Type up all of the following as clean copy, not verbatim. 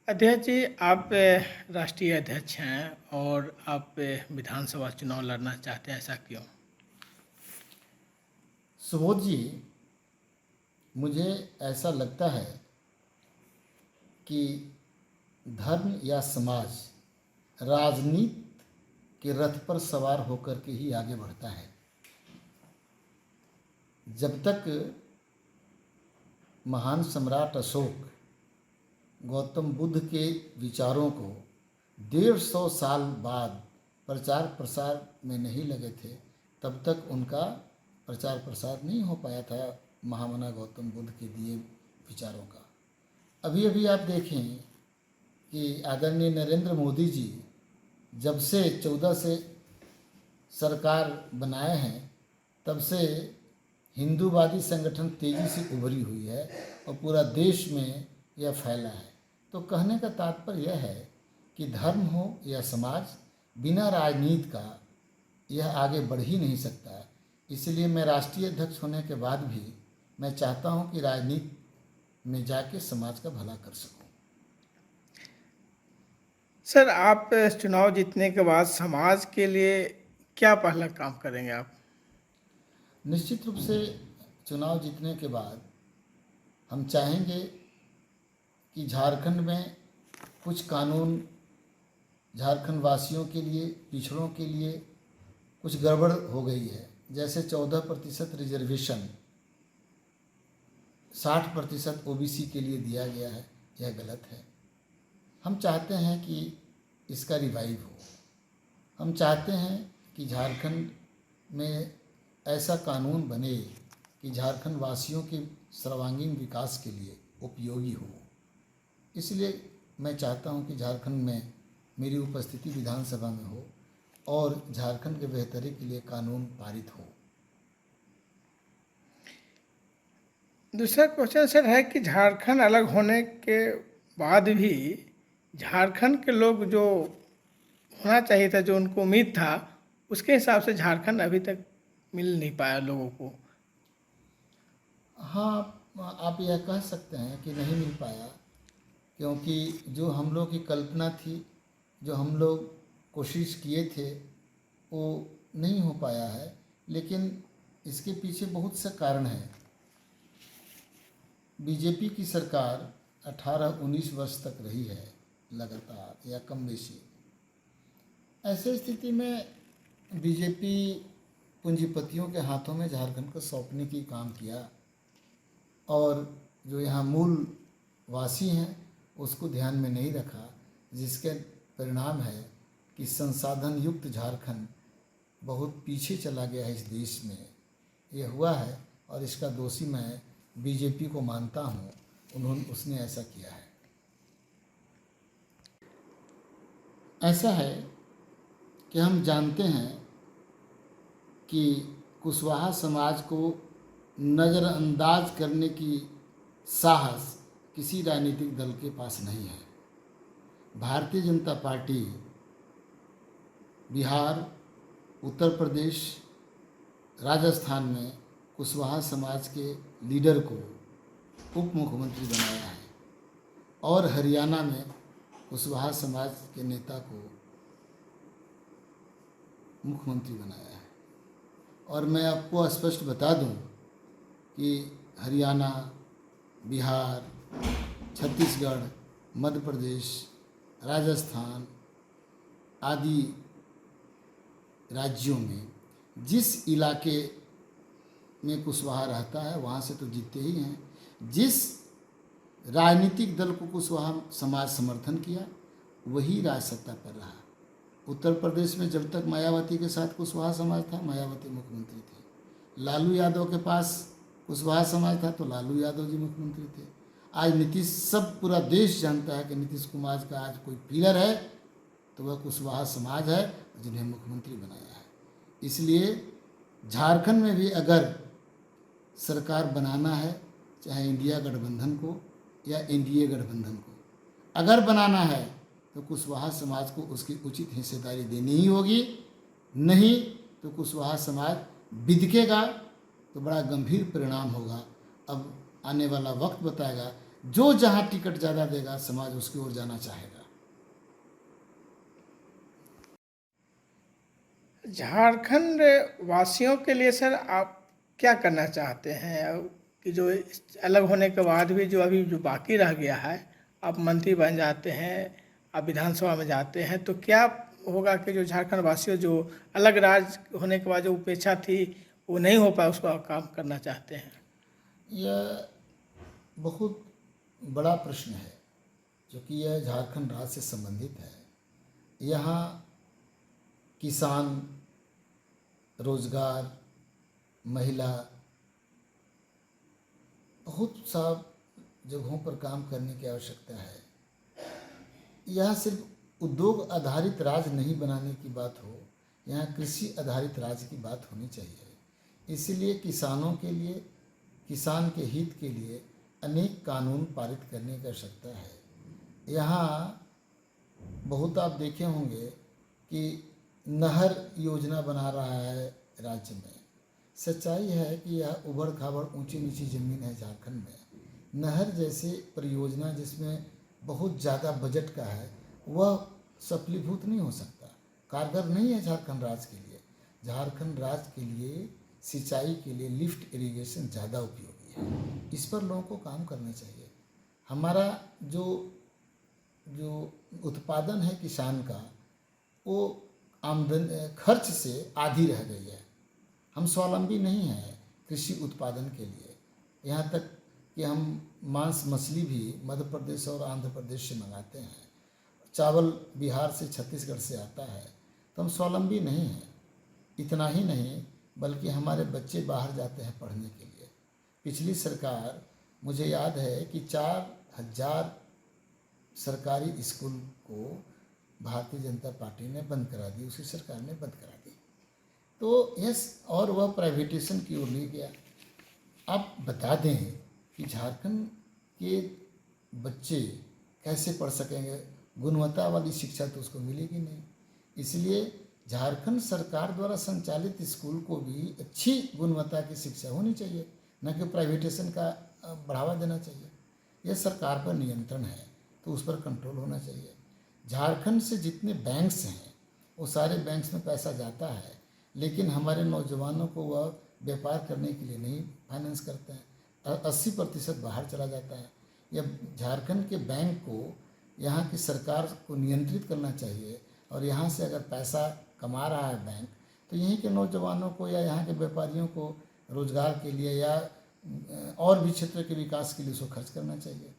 अध्यक्ष जी, आप राष्ट्रीय अध्यक्ष हैं और आप विधानसभा चुनाव लड़ना चाहते हैं, ऐसा क्यों? सुबोध जी, मुझे ऐसा लगता है कि धर्म या समाज राजनीति के रथ पर सवार होकर के ही आगे बढ़ता है। जब तक महान सम्राट अशोक गौतम बुद्ध के विचारों को 150 साल बाद प्रचार प्रसार में नहीं लगे थे, तब तक उनका प्रचार प्रसार नहीं हो पाया था महामना गौतम बुद्ध के दिए विचारों का। अभी अभी आप देखें कि आदरणीय नरेंद्र मोदी जी जब से 14 से सरकार बनाए हैं, तब से हिंदूवादी संगठन तेज़ी से उभरी हुई है और पूरा देश में यह फैला है। तो कहने का तात्पर्य यह है कि धर्म हो या समाज, बिना राजनीति का यह आगे बढ़ ही नहीं सकता। इसलिए मैं राष्ट्रीय अध्यक्ष होने के बाद भी मैं चाहता हूं कि राजनीति में जाके समाज का भला कर सकूं। सर, आप चुनाव जीतने के बाद समाज के लिए क्या पहला काम करेंगे आप? निश्चित रूप से चुनाव जीतने के बाद हम चाहेंगे कि झारखंड में कुछ कानून झारखंड वासियों के लिए, पिछड़ों के लिए कुछ गड़बड़ हो गई है। जैसे 14% रिजर्वेशन 60% ओबीसी के लिए दिया गया है, यह गलत है। हम चाहते हैं कि इसका रिवाइव हो। हम चाहते हैं कि झारखंड में ऐसा कानून बने कि झारखंड वासियों के सर्वांगीण विकास के लिए उपयोगी हो। इसलिए मैं चाहता हूं कि झारखंड में मेरी उपस्थिति विधानसभा में हो और झारखंड के बेहतरी के लिए कानून पारित हो। दूसरा क्वेश्चन सर है कि झारखंड अलग होने के बाद भी झारखंड के लोग जो होना चाहिए था, जो उनको उम्मीद था, उसके हिसाब से झारखंड अभी तक मिल नहीं पाया लोगों को। हाँ, आप यह कह सकते हैं कि नहीं मिल पाया, क्योंकि जो हम लोग की कल्पना थी, जो हम लोग कोशिश किए थे, वो नहीं हो पाया है। लेकिन इसके पीछे बहुत से कारण हैं। बीजेपी की सरकार 18-19 वर्ष तक रही है लगातार या कम बेशी। ऐसे स्थिति में बीजेपी पूंजीपतियों के हाथों में झारखंड को सौंपने की काम किया और जो यहाँ मूल वासी हैं उसको ध्यान में नहीं रखा, जिसके परिणाम है कि संसाधन युक्त झारखंड बहुत पीछे चला गया है इस देश में। ये हुआ है और इसका दोषी मैं बीजेपी को मानता हूँ, उसने ऐसा किया है। ऐसा है कि हम जानते हैं कि कुशवाहा समाज को नज़रअंदाज करने की साहस किसी राजनीतिक दल के पास नहीं है। भारतीय जनता पार्टी बिहार, उत्तर प्रदेश, राजस्थान में कुशवाहा समाज के लीडर को उप मुख्यमंत्री बनाया है और हरियाणा में कुशवाहा समाज के नेता को मुख्यमंत्री बनाया है। और मैं आपको स्पष्ट बता दूं कि हरियाणा, बिहार, छत्तीसगढ़, मध्य प्रदेश, राजस्थान आदि राज्यों में जिस इलाके में कुशवाहा रहता है वहाँ से तो जीतते ही हैं। जिस राजनीतिक दल को कुशवाहा समाज समर्थन किया वही राज सत्ता पर रहा। उत्तर प्रदेश में जब तक मायावती के साथ कुशवाहा समाज था, मायावती मुख्यमंत्री थे। लालू यादव के पास कुशवाहा समाज था तो लालू यादव जी मुख्यमंत्री थे। आज नीतीश, सब पूरा देश जानता है कि नीतीश कुमार का आज कोई पिलर है तो वह कुशवाहा समाज है जिन्हें मुख्यमंत्री बनाया है। इसलिए झारखंड में भी अगर सरकार बनाना है, चाहे इंडिया गठबंधन को या एनडीए गठबंधन को अगर बनाना है, तो कुशवाहा समाज को उसकी उचित हिस्सेदारी देनी ही होगी। नहीं तो कुशवाहा समाज बिदकेगा तो बड़ा गंभीर परिणाम होगा। अब आने वाला वक्त बताएगा जो जहाँ टिकट ज़्यादा देगा समाज उसकी ओर जाना चाहेगा। झारखंड वासियों के लिए सर आप क्या करना चाहते हैं कि जो अलग होने के बाद भी जो अभी जो बाकी रह गया है, आप मंत्री बन जाते हैं, आप विधानसभा में जाते हैं, तो क्या होगा कि जो झारखंड वासियों जो अलग राज्य होने के बाद जो उपेक्षा थी वो नहीं हो पाया, उसको आप काम करना चाहते हैं? यह बहुत बड़ा प्रश्न है, क्योंकि यह झारखंड राज्य से संबंधित है। यहाँ किसान, रोजगार, महिला, बहुत सा जगहों पर काम करने की आवश्यकता है। यह सिर्फ उद्योग आधारित राज्य नहीं बनाने की बात हो, यहाँ कृषि आधारित राज्य की बात होनी चाहिए। इसीलिए किसानों के लिए, किसान के हित के लिए अनेक कानून पारित करने की आवश्यकता है। यहाँ बहुत आप देखे होंगे कि नहर योजना बना रहा है राज्य में। सच्चाई है कि यह उबड़ खाबड़ ऊंची नीची ज़मीन है झारखंड में। नहर जैसे परियोजना जिसमें बहुत ज़्यादा बजट का है, वह सफलीभूत नहीं हो सकता, कारगर नहीं है झारखंड राज्य के लिए। झारखंड राज्य के लिए सिंचाई के लिए लिफ्ट इरिगेशन ज़्यादा उपयोगी है। इस पर लोगों को काम करना चाहिए। हमारा जो जो उत्पादन है किसान का, वो आमदन खर्च से आधी रह गई है। हम स्वावलंबी नहीं हैं कृषि उत्पादन के लिए। यहाँ तक कि हम मांस मछली भी मध्य प्रदेश और आंध्र प्रदेश से मंगाते हैं, चावल बिहार से छत्तीसगढ़ से आता है, तो हम स्वावलंबी नहीं हैं। इतना ही नहीं, बल्कि हमारे बच्चे बाहर जाते हैं पढ़ने के लिए। पिछली सरकार, मुझे याद है कि 4000 सरकारी स्कूल को भारतीय जनता पार्टी ने बंद करा दी, उसी सरकार ने बंद करा दी। तो यस, और वह प्राइवेटेशन की ओर ले गया। आप बता दें कि झारखंड के बच्चे कैसे पढ़ सकेंगे? गुणवत्ता वाली शिक्षा तो उसको मिलेगी नहीं। इसलिए झारखंड सरकार द्वारा संचालित स्कूल को भी अच्छी गुणवत्ता की शिक्षा होनी चाहिए, न कि प्राइवेटेशन का बढ़ावा देना चाहिए। यह सरकार पर नियंत्रण है, तो उस पर कंट्रोल होना चाहिए। झारखंड से जितने बैंक्स हैं, वो सारे बैंक्स में पैसा जाता है, लेकिन हमारे नौजवानों को वह व्यापार करने के लिए नहीं फाइनेंस करते हैं। 80% बाहर चला जाता है। यह झारखंड के बैंक को, यहाँ की सरकार को नियंत्रित करना चाहिए। और यहाँ से अगर पैसा कमा रहा है बैंक, तो यहीं के नौजवानों को या यहाँ के व्यापारियों को रोजगार के लिए या और भी क्षेत्र के विकास के लिए उसको खर्च करना चाहिए।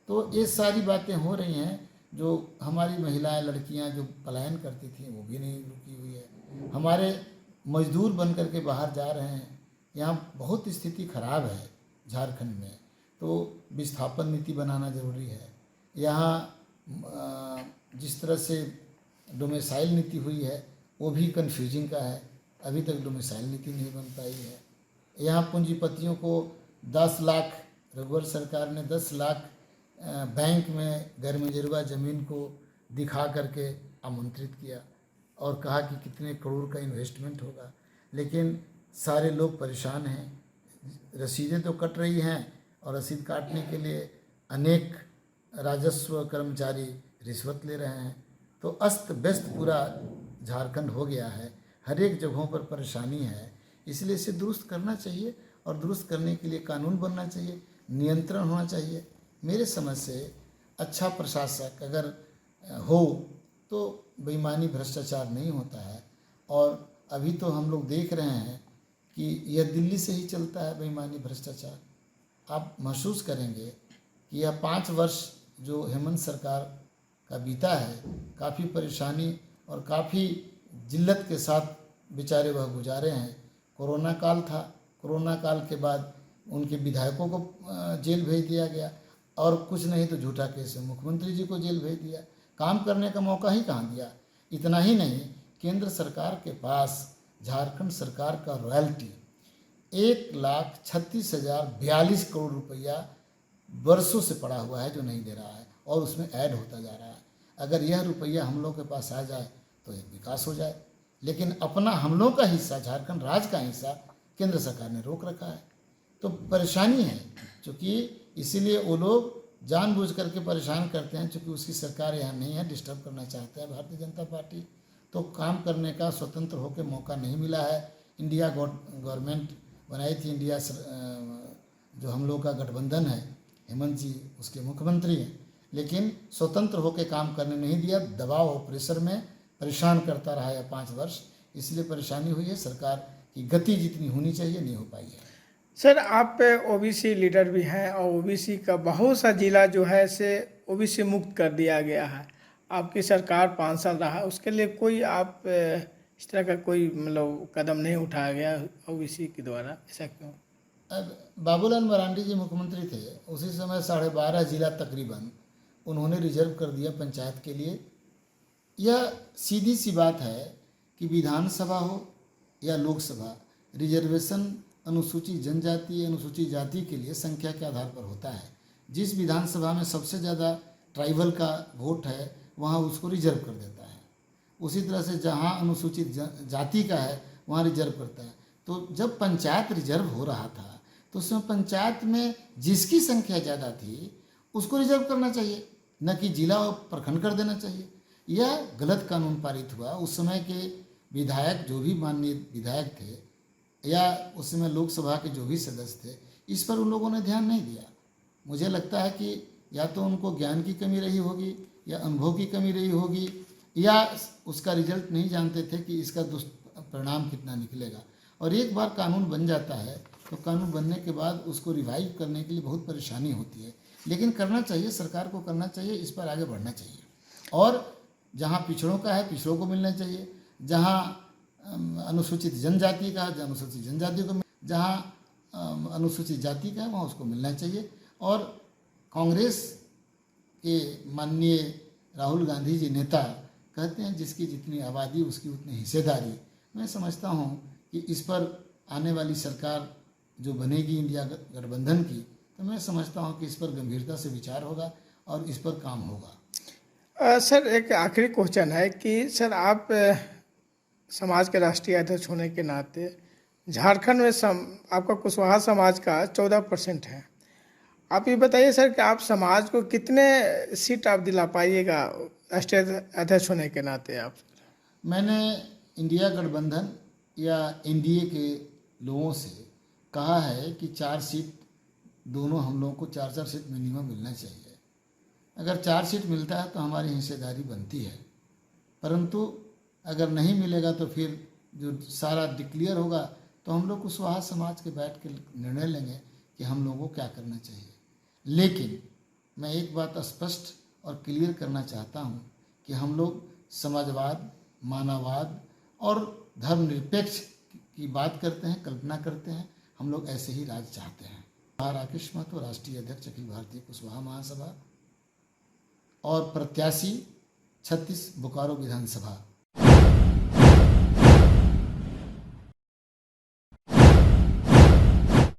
तो ये सारी बातें हो रही हैं। जो हमारी महिलाएं, लड़कियां जो पलायन करती थी, वो भी नहीं रुकी हुई है। हमारे मजदूर बन करके बाहर जा रहे हैं। यहाँ बहुत स्थिति खराब है झारखंड में, तो विस्थापन नीति बनाना जरूरी है। यहाँ जिस तरह से डोमिसाइल नीति हुई है, वो भी कन्फ्यूजिंग का है। अभी तक डोमिसाइल नीति नहीं बन पाई है। यहाँ पूंजीपतियों को 10 लाख, रघुवर सरकार ने 10 लाख बैंक में गैरमजरूआ ज़मीन को दिखा करके आमंत्रित किया और कहा कि कितने करोड़ का इन्वेस्टमेंट होगा, लेकिन सारे लोग परेशान हैं। रसीदें तो कट रही हैं और रसीद काटने के लिए अनेक राजस्व कर्मचारी रिश्वत ले रहे हैं। तो अस्त व्यस्त पूरा झारखंड हो गया है, हर एक जगहों पर परेशानी है। इसलिए इसे दुरुस्त करना चाहिए, और दुरुस्त करने के लिए कानून बनना चाहिए, नियंत्रण होना चाहिए। मेरे समझ से अच्छा प्रशासक अगर हो तो बेईमानी, भ्रष्टाचार नहीं होता है। और अभी तो हम लोग देख रहे हैं कि यह दिल्ली से ही चलता है, बेईमानी, भ्रष्टाचार। आप महसूस करेंगे कि यह 5 वर्ष जो हेमंत सरकार का बीता है, काफ़ी परेशानी और काफ़ी जिल्लत के साथ बेचारे वह गुजारे हैं। कोरोना काल था, कोरोना काल के बाद उनके विधायकों को जेल भेज दिया गया, और कुछ नहीं तो झूठा केस में मुख्यमंत्री जी को जेल भेज दिया। काम करने का मौका ही कहाँ दिया। इतना ही नहीं, केंद्र सरकार के पास झारखंड सरकार का रॉयल्टी 1,36,042 करोड़ रुपया वर्षों से पड़ा हुआ है, जो नहीं दे रहा है, और उसमें ऐड होता जा रहा है। अगर यह रुपया हम लोग के पास आ जाए तो एक विकास हो जाए, लेकिन अपना हम लोग का हिस्सा, झारखंड राज्य का हिस्सा केंद्र सरकार ने रोक रखा है। तो परेशानी है, क्योंकि इसीलिए वो लोग जानबूझ करके परेशान करते हैं, चूँकि उसकी सरकार यहाँ नहीं है, डिस्टर्ब करना चाहते हैं भारतीय जनता पार्टी। तो काम करने का स्वतंत्र होकर मौका नहीं मिला है। इंडिया गवर्नमेंट बनाई थी, जो हम लोग का गठबंधन है, हेमंत जी उसके मुख्यमंत्री हैं, लेकिन स्वतंत्र होकर काम करने नहीं दिया। दबाव और प्रेशर में परेशान करता रहा है 5 वर्ष, इसलिए परेशानी हुई है। सरकार की गति जितनी होनी चाहिए नहीं हो पाई है। सर आप ओबीसी लीडर भी हैं और ओबीसी का बहुत सा जिला जो है से ओबीसी मुक्त कर दिया गया है। आपकी सरकार 5 साल रहा, उसके लिए कोई आप इस तरह का कोई मतलब कदम नहीं उठाया गया ओबीसी के द्वारा, ऐसा क्यों? अब बाबूलाल मरांडी जी मुख्यमंत्री थे, उसी समय 12.5 जिला तकरीबन उन्होंने रिजर्व कर दिया पंचायत के लिए। यह सीधी सी बात है कि विधानसभा हो या लोकसभा, रिजर्वेशन अनुसूचित जनजाति अनुसूचित जाति के लिए संख्या के आधार पर होता है। जिस विधानसभा में सबसे ज़्यादा ट्राइबल का वोट है वहाँ उसको रिजर्व कर देता है। उसी तरह से जहाँ अनुसूचित जाति का है वहाँ रिजर्व करता है। तो जब पंचायत रिजर्व हो रहा था तो उसमें पंचायत में जिसकी संख्या ज़्यादा थी उसको रिजर्व करना चाहिए, न कि जिला और प्रखंड कर देना चाहिए। यह गलत कानून पारित हुआ। उस समय के विधायक, जो भी माननीय विधायक थे या उस समय लोकसभा के जो भी सदस्य थे, इस पर उन लोगों ने ध्यान नहीं दिया। मुझे लगता है कि या तो उनको ज्ञान की कमी रही होगी या अनुभव की कमी रही होगी, या उसका रिजल्ट नहीं जानते थे कि इसका दुष्परिणाम कितना निकलेगा। और एक बार कानून बन जाता है तो कानून बनने के बाद उसको रिवाइव करने के लिए बहुत परेशानी होती है, लेकिन करना चाहिए, सरकार को करना चाहिए, इस पर आगे बढ़ना चाहिए। और जहाँ पिछड़ों का है पिछड़ों को मिलना चाहिए, जहाँ अनुसूचित जनजाति का है अनुसूचित जनजाति को, जहाँ अनुसूचित जाति का है वहाँ उसको मिलना चाहिए। और कांग्रेस के माननीय राहुल गांधी जी नेता कहते हैं जिसकी जितनी आबादी उसकी उतनी हिस्सेदारी। मैं समझता हूँ कि इस पर आने वाली सरकार जो बनेगी इंडिया गठबंधन की, तो मैं समझता हूँ कि इस पर गंभीरता से विचार होगा और इस पर काम होगा। सर एक आखिरी क्वेश्चन है कि सर आप समाज के राष्ट्रीय अध्यक्ष होने के नाते झारखंड में आपका कुशवाहा समाज का 14% है। आप ये बताइए सर कि आप समाज को कितने सीट आप दिला पाइएगा राष्ट्रीय अध्यक्ष होने के नाते आप? मैंने इंडिया गठबंधन या एनडीए के लोगों से कहा है कि 4 सीट, दोनों हम लोगों को 4-4 सीट मिनिमम मिलना चाहिए। अगर 4 सीट मिलता है तो हमारी हिस्सेदारी बनती है, परंतु अगर नहीं मिलेगा तो फिर जो सारा डिक्लेयर होगा तो हम लोग कुशवाहा समाज के बैठ के निर्णय लेंगे कि हम लोगों को क्या करना चाहिए। लेकिन मैं एक बात स्पष्ट और क्लियर करना चाहता हूँ कि हम लोग समाजवाद, मानववाद और धर्मनिरपेक्ष की बात करते हैं, कल्पना करते हैं। हम लोग ऐसे ही राज चाहते हैं। राकेश महतो, राष्ट्रीय अध्यक्ष अखिल भारतीय कुशवाहा महासभा और प्रत्याशी 36 बोकारो विधानसभा।